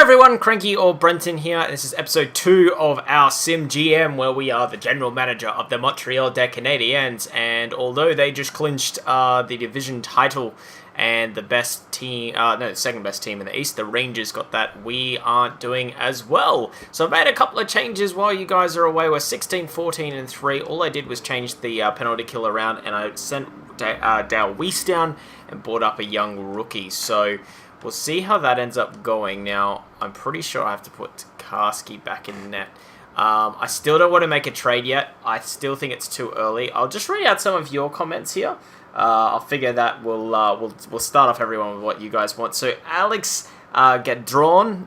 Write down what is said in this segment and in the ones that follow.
everyone, Cranky or Brenton here. This is episode 2 of our Sim GM, where we are the general manager of the Montreal Canadiens. And although they just clinched the division title and the best team, the second best team in the East, the Rangers got that, we aren't doing as well. So I've made a couple of changes while you guys are away. We're 16, 14, and 3. All I did was change the penalty kill around, and I sent Dale Weiss down and brought up a young rookie. So we'll see how that ends up going. Now, I'm pretty sure I have to put Karski back in net. I still don't want to make a trade yet. I still think it's too early. I'll just read out some of your comments here. I'll figure that we'll start off everyone with what you guys want. So Alex Gendron.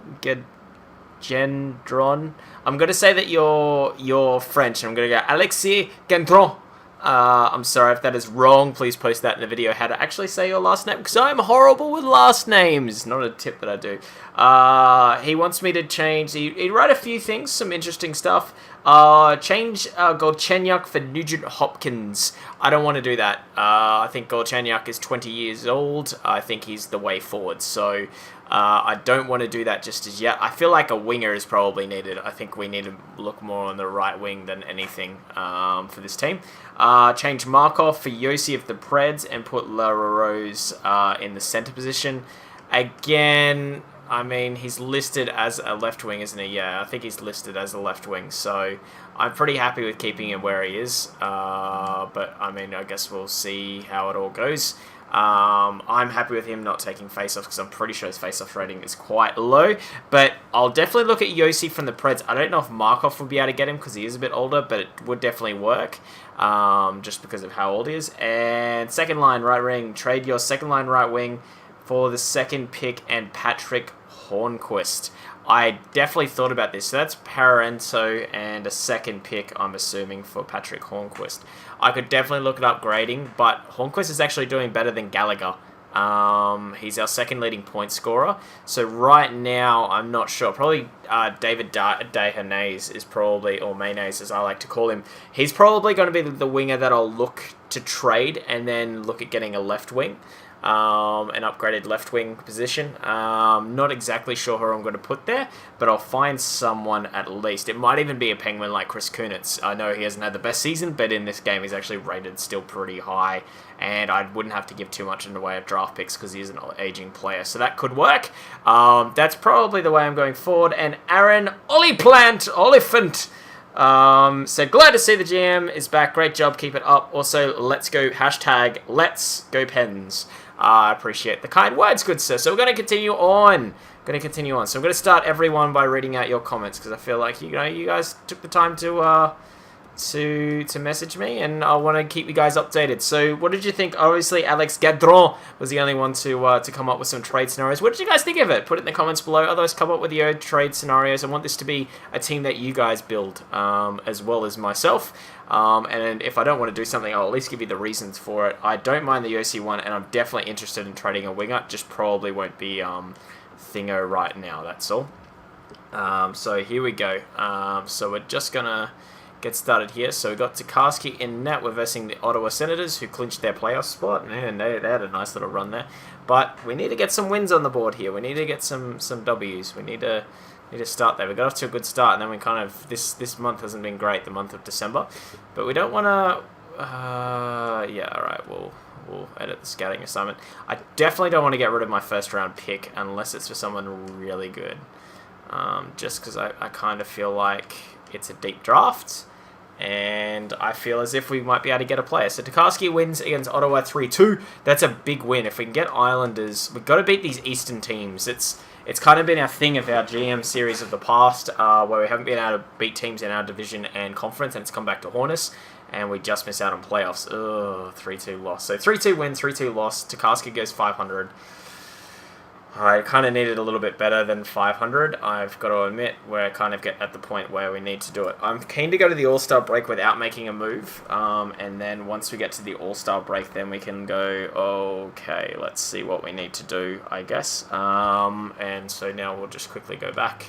I'm going to say that you're French. I'm going to go Alexis Gendron. I'm sorry if that is wrong. Please post that in the video how to actually say your last name, because I'm horrible with last names. Not a tip that I do. He wants me to change. He'd write a few things, some interesting stuff. Change Galchenyuk for Nugent Hopkins. I don't want to do that. I think Galchenyuk is 20 years old. I think he's the way forward. So I don't want to do that just as yet. I feel like a winger is probably needed. I think we need to look more on the right wing than anything for this team. Change Markov for Yossi of the Preds and put La Rose in the center position. Again, I mean, he's listed as a left wing, isn't he? Yeah, I think he's listed as a left wing. So I'm pretty happy with keeping him where he is. But, I mean, I guess we'll see how it all goes. I'm happy with him not taking face-offs because I'm pretty sure his face-off rating is quite low. But I'll definitely look at Yossi from the Preds. I don't know if Markov will be able to get him because he is a bit older, but it would definitely work just because of how old he is. And second line right wing, trade your second line right wing for the second pick and Patrick Hornquist. I definitely thought about this. So that's Parento and a second pick, I'm assuming, for Patrick Hornquist. I could definitely look at upgrading, but Hornquist is actually doing better than Gallagher. He's our second leading point scorer. So right now, I'm not sure. Probably David Dehanase is probably, or Mayonnaise as I like to call him. He's probably going to be the winger that I'll look to trade and then look at getting a left wing. An upgraded left wing position. Not exactly sure who I'm going to put there, but I'll find someone at least. It might even be a Penguin like Chris Kunitz. I know he hasn't had the best season, but in this game he's actually rated still pretty high, and I wouldn't have to give too much in the way of draft picks because he's an aging player, so that could work. That's probably the way I'm going forward. And Aaron Oliphant said, glad to see the GM is back. Great job. Keep it up. Also, let's go. Hashtag let's go Pens. I appreciate the kind words, good sir. So we're going to continue on. So I'm going to start everyone by reading out your comments because I feel like you guys took the time to message me, and I want to keep you guys updated. So what did you think? Obviously, Alex Gadron was the only one to come up with some trade scenarios. What did you guys think of it? Put it in the comments below. Otherwise, come up with your own trade scenarios. I want this to be a team that you guys build, as well as myself. And if I don't want to do something, I'll at least give you the reasons for it. I don't mind the OC one, and I'm definitely interested in trading a winger. Just probably won't be Thingo right now, that's all. So here we go. So we're just going to get started here. So we got Tokarski in net. We're versing the Ottawa Senators, who clinched their playoff spot. And they had a nice little run there. But we need to get some wins on the board here. We need to get some W's. We need to start there. We got off to a good start, and then we kind of this month hasn't been great, the month of December. But we don't want to. Yeah, all right. We'll edit the scouting assignment. I definitely don't want to get rid of my first round pick unless it's for someone really good. Just because I kind of feel like it's a deep draft, and I feel as if we might be able to get a player. So Tokarski wins against Ottawa 3-2. That's a big win. If we can get Islanders, we've got to beat these Eastern teams. It's kind of been our thing of our GM series of the past, where we haven't been able to beat teams in our division and conference, and it's come back to haunt us, and we just miss out on playoffs. 3-2 loss. So 3-2 win, 3-2 loss. Tokarski goes 500. I kind of needed a little bit better than 500. I've got to admit, we're kind of get at the point where we need to do it. I'm keen to go to the All-Star break without making a move. And then once we get to the All-Star break, then we can go, okay, let's see what we need to do, I guess. And so now we'll just quickly go back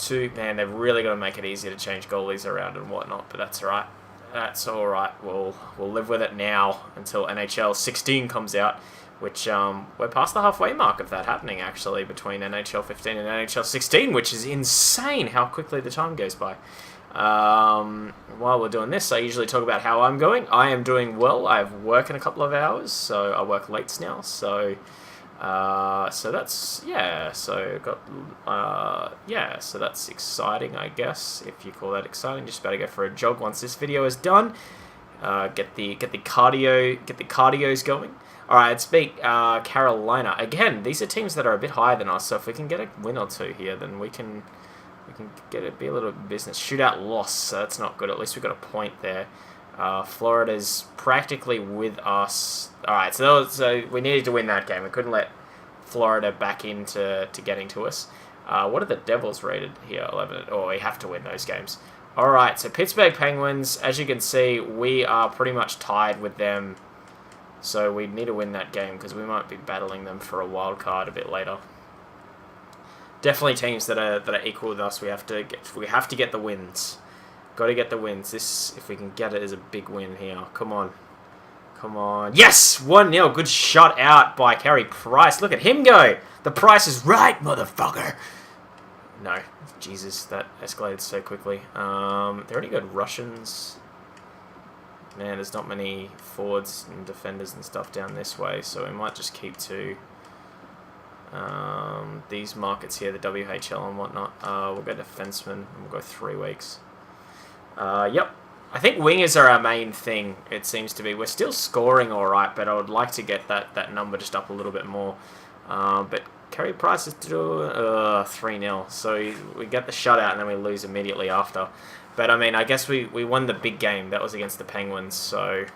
to, man, they've really got to make it easier to change goalies around and whatnot, but that's all right. That's all right. We'll live with it now until NHL 16 comes out. which we're past the halfway mark of that happening, actually, between NHL 15 and NHL 16, which is insane how quickly the time goes by. While we're doing this, I usually talk about how I'm going. I am doing well. I have work in a couple of hours, so I work late now, so that's, yeah, so so that's exciting, I guess, if you call that exciting. Just about to go for a jog once this video is done. Get the cardios going. All right, let's beat Carolina again. These are teams that are a bit higher than us, so if we can get a win or two here, then we can get it, be a little business. Shootout loss, so that's not good. At least we got a point there. Florida's practically with us. All right, so we needed to win that game. We couldn't let Florida back into getting to us. What are the Devils rated here? 11. Oh, we have to win those games. All right, so Pittsburgh Penguins, as you can see, we are pretty much tied with them. So we need to win that game because we might be battling them for a wild card a bit later. Definitely teams that are equal with us. We have to get the wins. Got to get the wins. This, if we can get it, is a big win here. Come on. Come on. Yes! 1-0. Good shot out by Carey Price. Look at him go. The price is right, motherfucker. No. Jesus, that escalated so quickly. They already got Russians. Man, there's not many forwards and defenders and stuff down this way, so we might just keep to these markets here, the WHL and whatnot. We'll go defenseman, and we'll go 3 weeks. Yep. I think wingers are our main thing, it seems to be. We're still scoring alright, but I would like to get that number just up a little bit more. But Carey Price is doing 3-0, so we get the shutout and then we lose immediately after. But, I mean, I guess we won the big game. That was against the Penguins, so...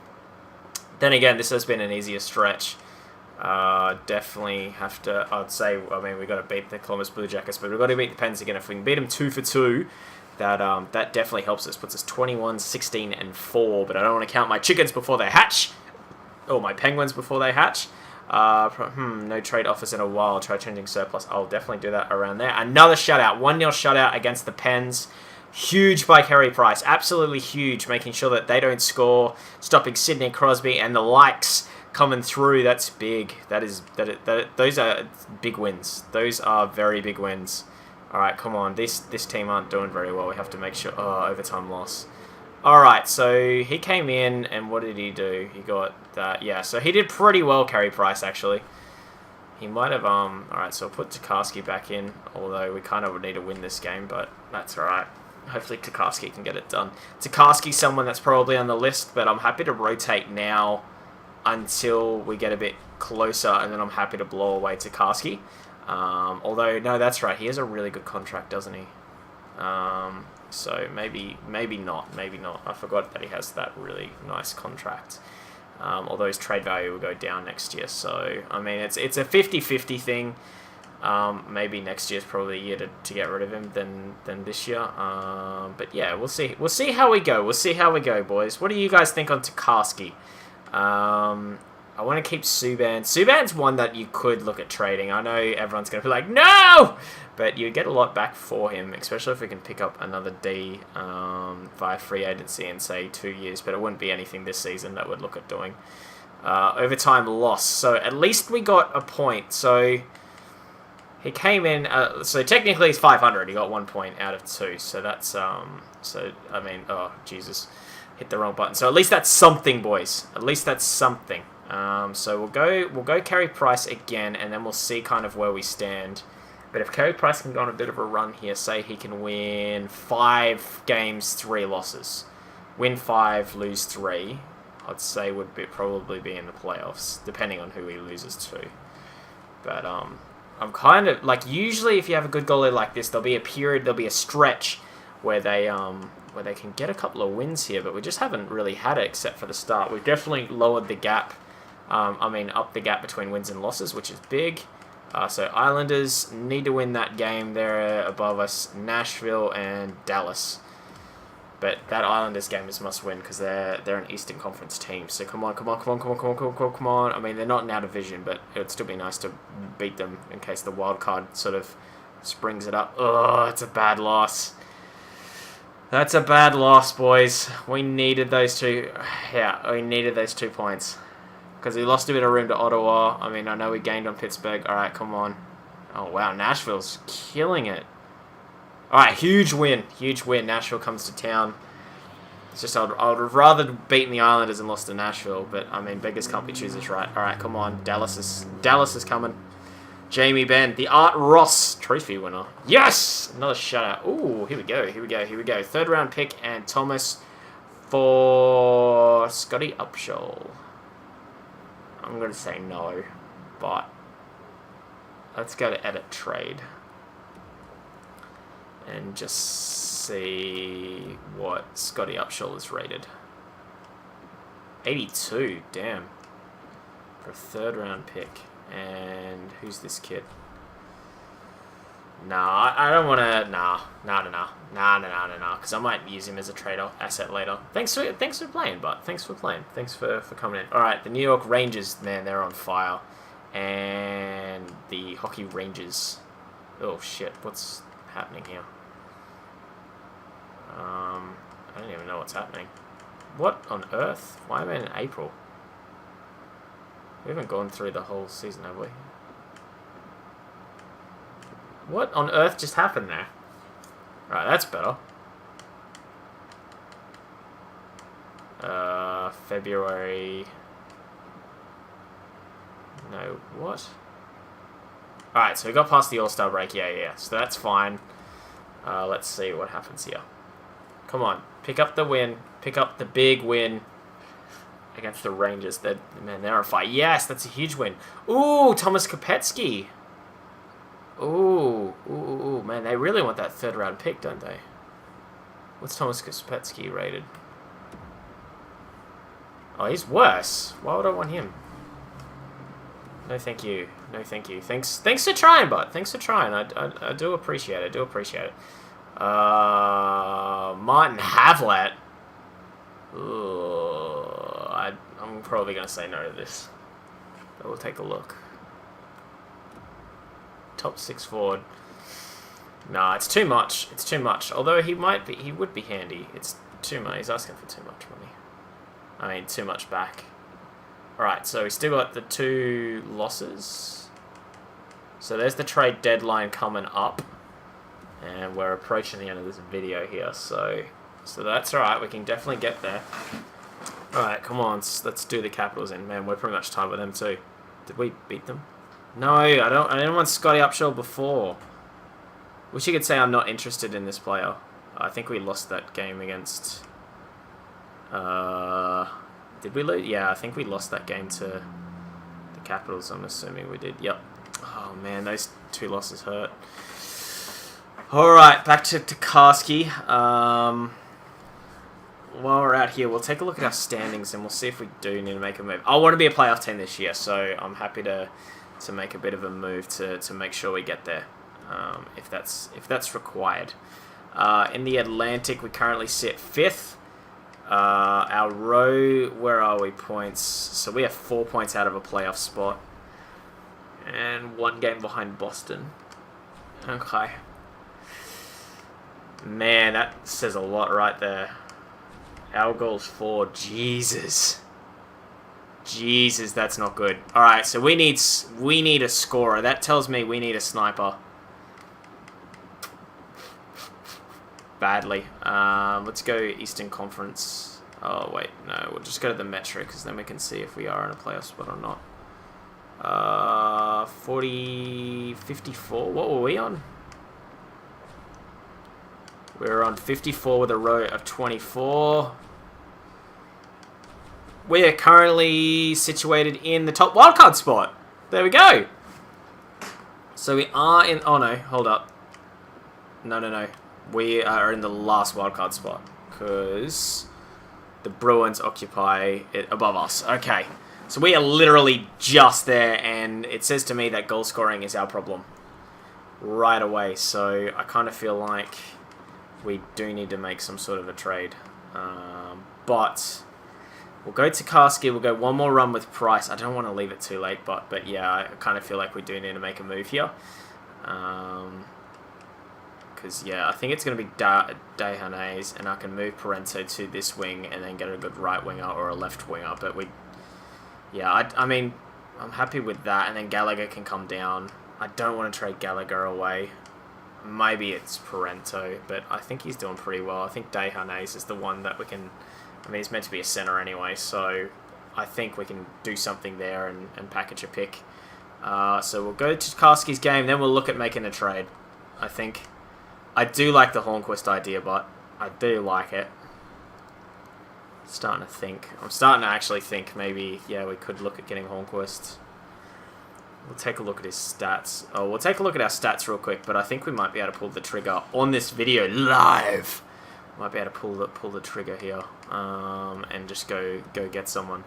Then again, this has been an easier stretch. Definitely have to, I'd say, I mean, we've got to beat the Columbus Blue Jackets, but we've got to beat the Pens again. If we can beat them 2 for 2, that definitely helps us. Puts us 21, 16, and 4, but I don't want to count my chickens before they hatch. Or my Penguins before they hatch. No trade offers in a while. I'll try changing surplus. I'll definitely do that around there. Another shutout. 1-0 shutout against the Pens. Huge by Carey Price. Absolutely huge. Making sure that they don't score. Stopping Sidney Crosby and the likes coming through. That's big. Those are big wins. Those are very big wins. Alright, come on. This team aren't doing very well. We have to make sure... Oh, overtime loss. Alright, so he came in, and what did he do? He got that... Yeah, so he did pretty well, Carey Price, actually. He might have... Alright, so I'll put Tokarski back in, although we kind of would need to win this game, but that's alright. Hopefully Tokarski can get it done. Tokarski's someone that's probably on the list, but I'm happy to rotate now until we get a bit closer, and then I'm happy to blow away Tokarski. Although, no, that's right. He has a really good contract, doesn't he? So maybe not. Maybe not. I forgot that he has that really nice contract. Although his trade value will go down next year. So, I mean, it's a 50-50 thing. Maybe next year's probably a year to get rid of him than this year. But yeah, we'll see. We'll see how we go. We'll see how we go, boys. What do you guys think on Tokarski? I want to keep Subban. Subban's one that you could look at trading. I know everyone's going to be like, no! But you get a lot back for him, especially if we can pick up another D via free agency in, say, 2 years. But it wouldn't be anything this season that we'd look at doing. Overtime loss. So at least we got a point. So he came in... so technically he's 500. He got 1 point out of 2. So that's... so, I mean... Oh, Jesus. Hit the wrong button. So at least that's something, boys. At least that's something. So we'll go Carey Price again, and then we'll see kind of where we stand. But if Carey Price can go on a bit of a run here, say he can win 5 games, 3 losses. Win 5, lose 3, I'd say would probably be in the playoffs, depending on who he loses to. But I'm kind of, like, usually if you have a good goalie like this, there'll be a stretch where they can get a couple of wins here, but we just haven't really had it except for the start. We've definitely lowered the gap. Up the gap between wins and losses, which is big. So Islanders need to win that game. They're above us. Nashville and Dallas. But that Islanders game is must win because they're an Eastern Conference team. So come on. I mean, they're not in our division, but it would still be nice to beat them in case the wild card sort of springs it up. Oh, it's a bad loss. That's a bad loss, boys. We needed those 2. Yeah, we needed those 2 points. Because he lost a bit of room to Ottawa. I mean, I know we gained on Pittsburgh. All right, come on. Oh, wow. Nashville's killing it. All right, huge win. Huge win. Nashville comes to town. It's just I would have rather beaten the Islanders and lost to Nashville. But, I mean, beggars can't be choosers, right? All right, come on. Dallas is coming. Jamie Benn, the Art Ross Trophy winner. Yes! Another shutout. Ooh, here we go. Third round pick and Thomas for Scotty Upshall. I'm going to say no, but let's go to edit trade and just see what Scotty Upshall is rated. 82, damn. For a third round pick. And who's this kid? Nah, I don't want to. Nah, because I might use him as a trade asset later. Thanks for playing, but thanks for playing. Thanks for coming in. All right, the New York Rangers, man, they're on fire, and the Hockey Rangers. Oh shit, what's happening here? I don't even know what's happening. What on earth? Why am I in April? We haven't gone through the whole season, have we? What on earth just happened there? Right, that's better. February... No, what? Alright, so we got past the All-Star break. Yeah. So that's fine. Let's see what happens here. Come on. Pick up the win. Pick up the big win. Against the Rangers. They're on fire. Yes, that's a huge win. Ooh, Thomas Kopetsky. Ooh, man, they really want that third round pick, don't they? What's Thomas Kopetsky rated? Oh, he's worse. Why would I want him? No, thank you. Thanks for trying, bud. Thanks for trying. I do appreciate it. Martin Havlat. Ooh. I'm probably going to say no to this. But we'll take a look. Top 6 forward. Nah, it's too much. Although he would be handy. It's too much. He's asking for too much money. I mean, too much back. Alright, so we still got the 2 losses. So there's the trade deadline coming up. And we're approaching the end of this video here. So that's alright. We can definitely get there. Alright, come on, let's do the Capitals in. Man, we're pretty much tied with them too. Did we beat them? No, I didn't want Scotty Upshall before. Wish you could say I'm not interested in this player. I think we lost that game against... Did we lose? Yeah, I think we lost that game to the Capitals, I'm assuming we did. Yep. Oh man, those 2 losses hurt. Alright, back to Tokarski. While we're out here, we'll take a look at our standings and we'll see if we do need to make a move. I want to be a playoff team this year, so I'm happy to make a bit of a move to make sure we get there, if that's required. In the Atlantic, we currently sit 5th. Our row, where are we points? So we have 4 points out of a playoff spot, and 1 game behind Boston. Okay. Man, that says a lot right there. Our goals for Jesus, that's not good. All right, so we need a scorer. That tells me we need a sniper. Badly. Let's go Eastern Conference. Oh wait, no, we'll just go to the Metro because then we can see if we are in a playoff spot or not. 54. What were we on? We're on 54 with a row of 24. We are currently situated in the top wildcard spot. There we go. So we are in... Oh, no. Hold up. No. We are in the last wildcard spot because the Bruins occupy it above us. Okay. So we are literally just there, and it says to me that goal scoring is our problem right away. So I kind of feel like we do need to make some sort of a trade. But we'll go to Karski. We'll go one more run with Price. I don't want to leave it too late, but yeah, I kind of feel like we do need to make a move here. Because, yeah, I think it's going to be Dejanez, and I can move Parento to this wing and then get a good right winger or a left winger. But Yeah, I mean, I'm happy with that, and then Gallagher can come down. I don't want to trade Gallagher away. Maybe it's Parento, but I think he's doing pretty well. I think Dejanez is the one that we can... I mean, he's meant to be a centre anyway, so I think we can do something there and package a pick. So we'll go to Karski's game, then we'll look at making a trade, I think. I do like the Hornquist idea, but I do like it. Starting to think. I'm starting to actually think maybe, yeah, we could look at getting Hornquist. We'll take a look at his stats. Oh, we'll take a look at our stats real quick, but I think we might be able to pull the trigger on this video live. Might be able to pull the trigger here and just go get someone.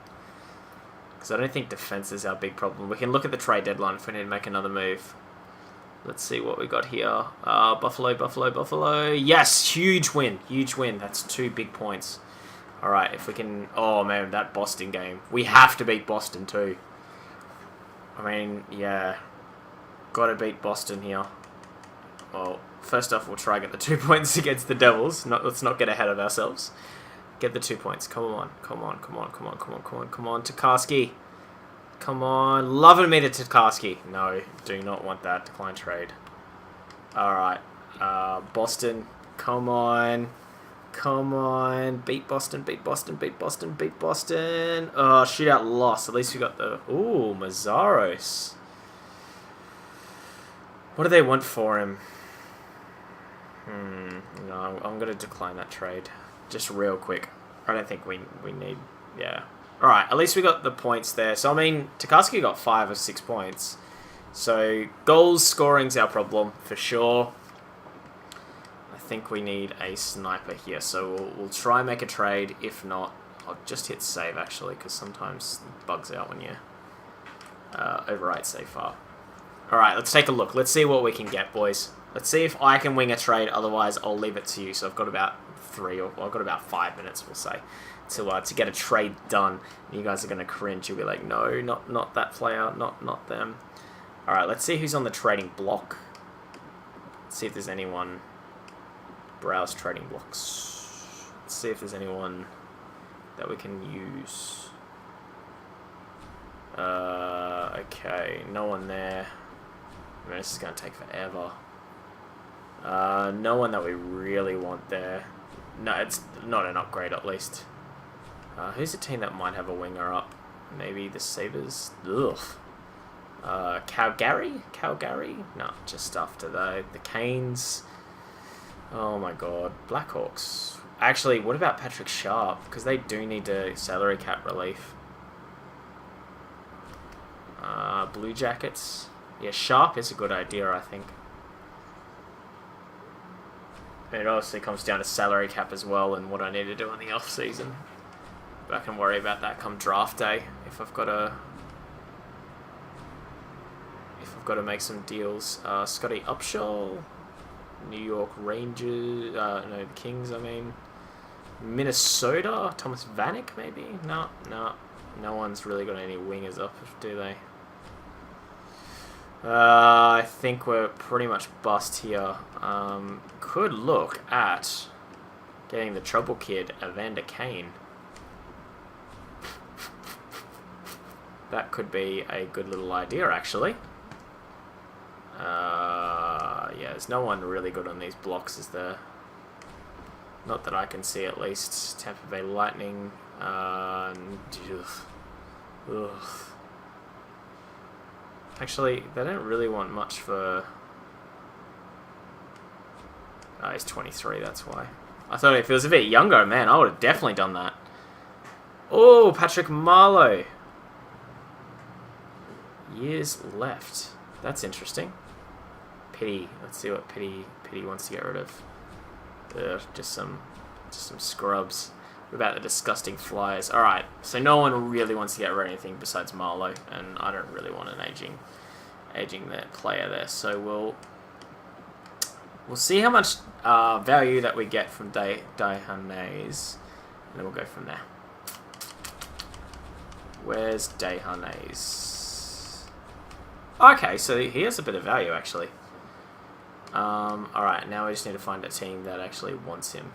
Because I don't think defense is our big problem. We can look at the trade deadline if we need to make another move. Let's see what we got here. Buffalo. Yes, huge win. Huge win. That's 2 big points. All right, if we can... Oh, man, that Boston game. We have to beat Boston too. I mean, yeah. Got to beat Boston here. Well, first off, we'll try and get the 2 points against the Devils. Let's not get ahead of ourselves. Get the 2 points. Come on. Tokarski. Come on. Loving me to Tokarski. No, do not want that. Decline trade. Alright. Boston. Come on. Beat Boston. Oh, shootout loss. At least we got the... Ooh, Mazzaros. What do they want for him? No, I'm going to decline that trade. Just real quick. I don't think we need... Yeah. Alright, at least we got the points there. So, I mean, Tokarski got 5 or 6 points. So, goals scoring's our problem, for sure. I think we need a sniper here. So, we'll try and make a trade. If not, I'll just hit save, actually, because sometimes it bugs out when you overwrite save file. Alright, let's take a look. Let's see what we can get, boys. Let's see if I can wing a trade. Otherwise, I'll leave it to you. So, I've got about 5 minutes, we'll say, to get a trade done. And you guys are going to cringe. You'll be like, no, not that player, not them. Alright, let's see who's on the trading block. Let's see if there's anyone. Browse trading blocks. Let's see if there's anyone that we can use. Okay, no one there. I mean, this is going to take forever. No one that we really want there. No, it's not an upgrade at least. Who's a team that might have a winger up? Maybe the Sabres? Ugh. Calgary? No, just after the Canes. Oh my god. Blackhawks. Actually, what about Patrick Sharp? Because they do need a salary cap relief. Blue Jackets. Yeah, Sharp is a good idea, I think. It obviously comes down to salary cap as well and what I need to do in the off season. But I can worry about that come draft day if I've got to make some deals. Scotty Upshall, New York Rangers, no, the Kings. I mean, Minnesota, Thomas Vanek maybe. No one's really got any wingers up, do they? I think we're pretty much bust here. Could look at getting the trouble kid, Evander Kane. That could be a good little idea, actually. Yeah, there's no one really good on these blocks, is there? Not that I can see, at least. Tampa Bay Lightning. Ugh. Actually, they don't really want much for... Oh, he's 23, that's why. I thought if he was a bit younger, man, I would have definitely done that. Oh, Patrick Marleau. Years left. That's interesting. Pity. Let's see what Pity wants to get rid of. Ugh, just some scrubs. What about the disgusting Flyers? Alright, so no one really wants to get rid of anything besides Marleau, and I don't really want an aging player there. So we'll see how much value that we get from Dejanez, and then we'll go from there. Where's Dejanez? Okay, so he has a bit of value, actually. Alright, now we just need to find a team that actually wants him.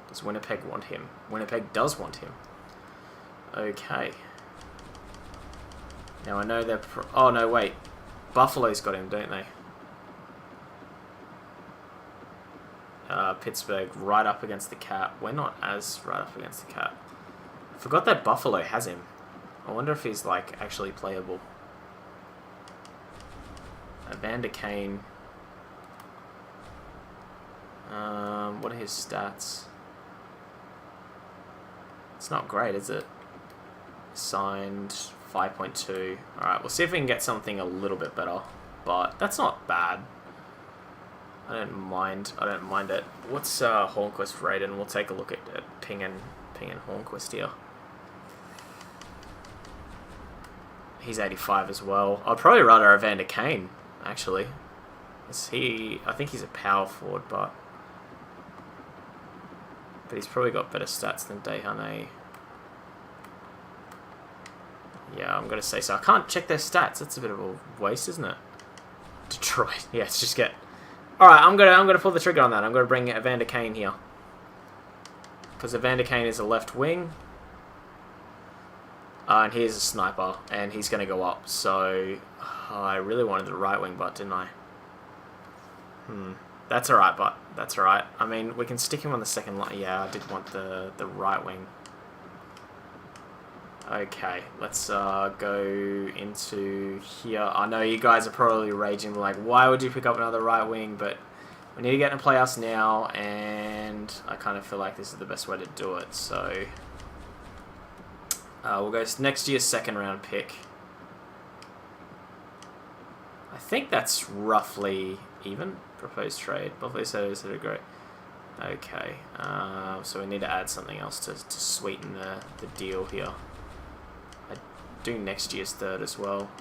Does Winnipeg want him? Winnipeg does want him. Okay. Now I know they're... oh, no, wait. Buffalo's got him, don't they? Pittsburgh right up against the cap. We're not as right up against the cap. Forgot that Buffalo has him. I wonder if he's, like, actually playable. Evander Kane. What are his stats? It's not great, is it? Signed 5.2. Alright, we'll see if we can get something a little bit better. But that's not bad. I don't mind it. What's Hornquist rated? And we'll take a look at Ping and Hornquist here. He's 85 as well. I'd probably rather Evander Kane, actually. I think he's a power forward, but he's probably got better stats than Desharnais. Yeah, I'm gonna say so. I can't check their stats. That's a bit of a waste, isn't it? Detroit. Yeah, it's just get. All right, I'm gonna pull the trigger on that. I'm gonna bring Evander Kane here because Evander Kane is a left wing, and he's a sniper, and he's gonna go up. So I really wanted the right wing, but didn't I? That's all right, but that's all right. I mean, we can stick him on the second line. Yeah, I did want the right wing. Okay, let's go into here. I know you guys are probably raging, like, why would you pick up another right wing? But we need to get in the playoffs now, and I kind of feel like this is the best way to do it. So we'll go next year's second round pick. I think that's roughly even. Proposed trade. Buffalo says are great. Okay, so we need to add something else to sweeten the deal here. I do next year's third as well.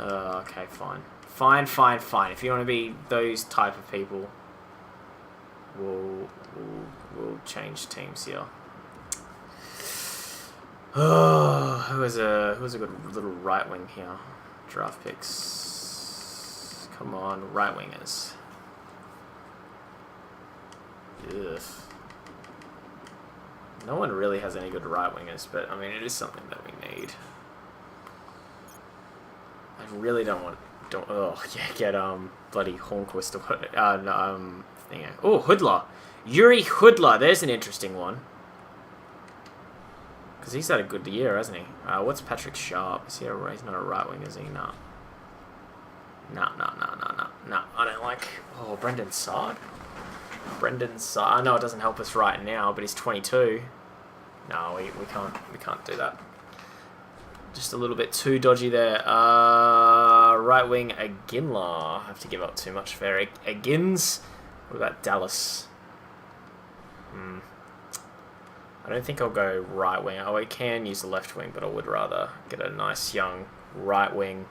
Okay, fine. Fine. If you want to be those type of people, we'll change teams here. Oh, who has a good little right wing here? Draft picks. Come on, right wingers. Ugh. No one really has any good right wingers, but I mean it is something that we need. I really don't want. Get bloody Hornquist or what? Oh, Hudler, Yuri Hudler. There's an interesting one. Because he's had a good year, hasn't he? What's Patrick Sharp? Is he he's not a right wing, is he? No. No. I don't like. Oh, Brendan Saad. I know it doesn't help us right now, but he's 22. No, we can't do that. Just a little bit too dodgy there. Right wing Aginla. I have to give up too much for Agins. What about Dallas? I don't think I'll go right wing. Oh, I can use the left wing, but I would rather get a nice young right wing.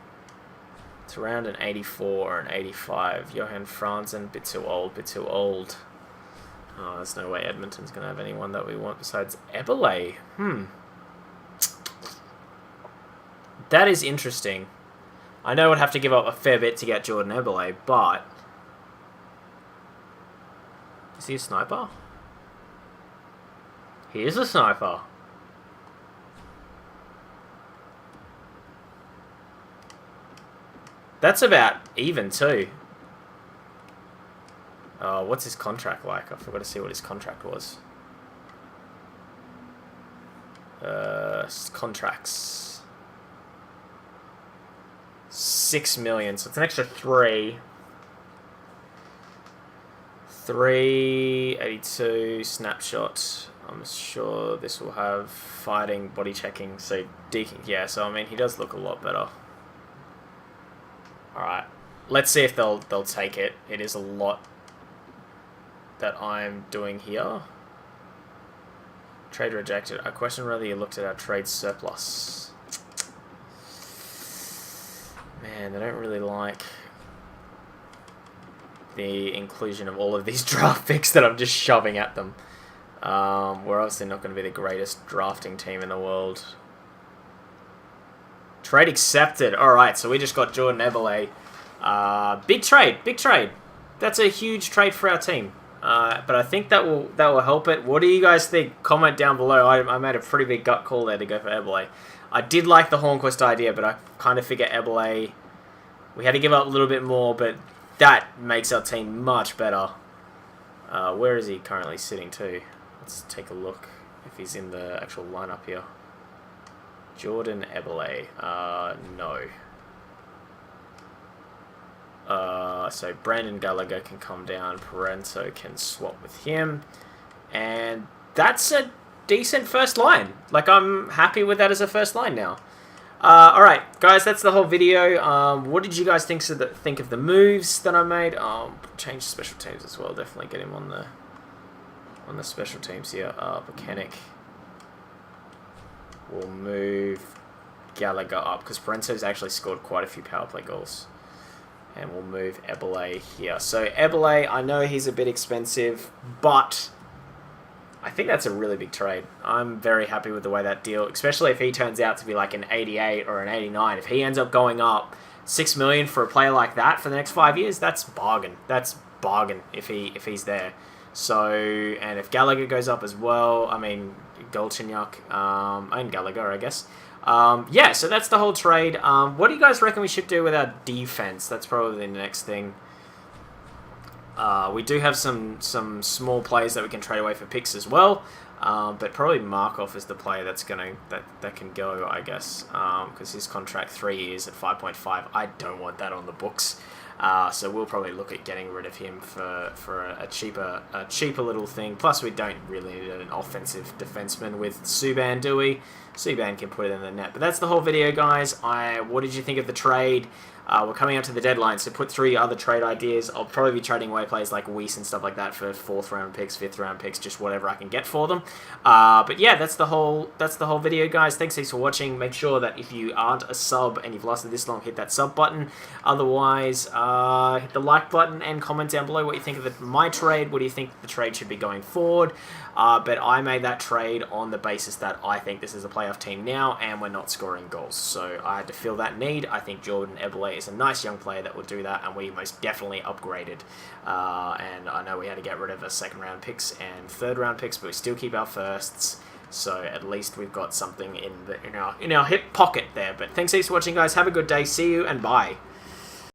It's around an 84 or an 85. Johan Franzen, bit too old. Oh, there's no way Edmonton's going to have anyone that we want besides Eberle. That is interesting. I know I'd have to give up a fair bit to get Jordan Eberle, but... Is he a sniper? He is a sniper. That's about even too. What's his contract like? I forgot to see what his contract was. Contracts. 6 million, so it's an extra 3. 382 snapshot. I'm sure this will have fighting, body checking, so yeah, so I mean he does look a lot better. Alright. Let's see if they'll take it. It is a lot that I'm doing here. Trade rejected. I question whether you looked at our trade surplus. Man, they don't really like the inclusion of all of these draft picks that I'm just shoving at them. We're obviously not going to be the greatest drafting team in the world. Trade accepted. Alright, so we just got Jordan Eberle. Big trade. That's a huge trade for our team. But I think that will help it. What do you guys think? Comment down below. I made a pretty big gut call there to go for Eberle. I did like the Hornquist idea, but I kind of figure Eberle, we had to give up a little bit more, but that makes our team much better. Where is he currently sitting to? Let's take a look if he's in the actual lineup here. Jordan Eberle. No. So Brandon Gallagher can come down. Parenzo can swap with him. And that's a decent first line. Like, I'm happy with that as a first line now. Alright, guys, that's the whole video. What did you guys think of the moves that I made? Change special teams as well. Definitely get him on the special teams here. Mechanic. We'll move Gallagher up because Parenzo's actually scored quite a few power play goals. And we'll move Eberle here. So Eberle, I know he's a bit expensive, but I think that's a really big trade. I'm very happy with the way that deal, especially if he turns out to be like an 88 or an 89. If he ends up going up $6 million for a player like that for the next 5 years, that's bargain. That's bargain if he's there. So, and if Gallagher goes up as well, I mean, Galchenyuk, and Gallagher, I guess. Yeah, so that's the whole trade. What do you guys reckon we should do with our defense? That's probably the next thing. We do have some small players that we can trade away for picks as well, but probably Markov is the player that can go, I guess, because his contract 3 years at 5.5. I don't want that on the books, so we'll probably look at getting rid of him for a cheaper little thing. Plus, we don't really need an offensive defenseman with Subban, do we? Subban can put it in the net. But that's the whole video, guys. What did you think of the trade? We're coming up to the deadline, so put 3 other trade ideas. I'll probably be trading away players like Weiss and stuff like that for 4th round picks, 5th round picks, just whatever I can get for them. But yeah, that's the whole video, guys. Thanks for watching. Make sure that if you aren't a sub and you've lasted this long, hit that sub button. Otherwise, hit the like button and comment down below what you think of my trade. What do you think the trade should be going forward? But I made that trade on the basis that I think this is a playoff team now and we're not scoring goals. So I had to fill that need. I think Jordan Eberle is a nice young player that will do that, and we most definitely upgraded. And I know we had to get rid of our 2nd round picks and 3rd round picks, but we still keep our firsts. So at least we've got something in our hip pocket there. But thanks for watching, guys. Have a good day. See you and bye.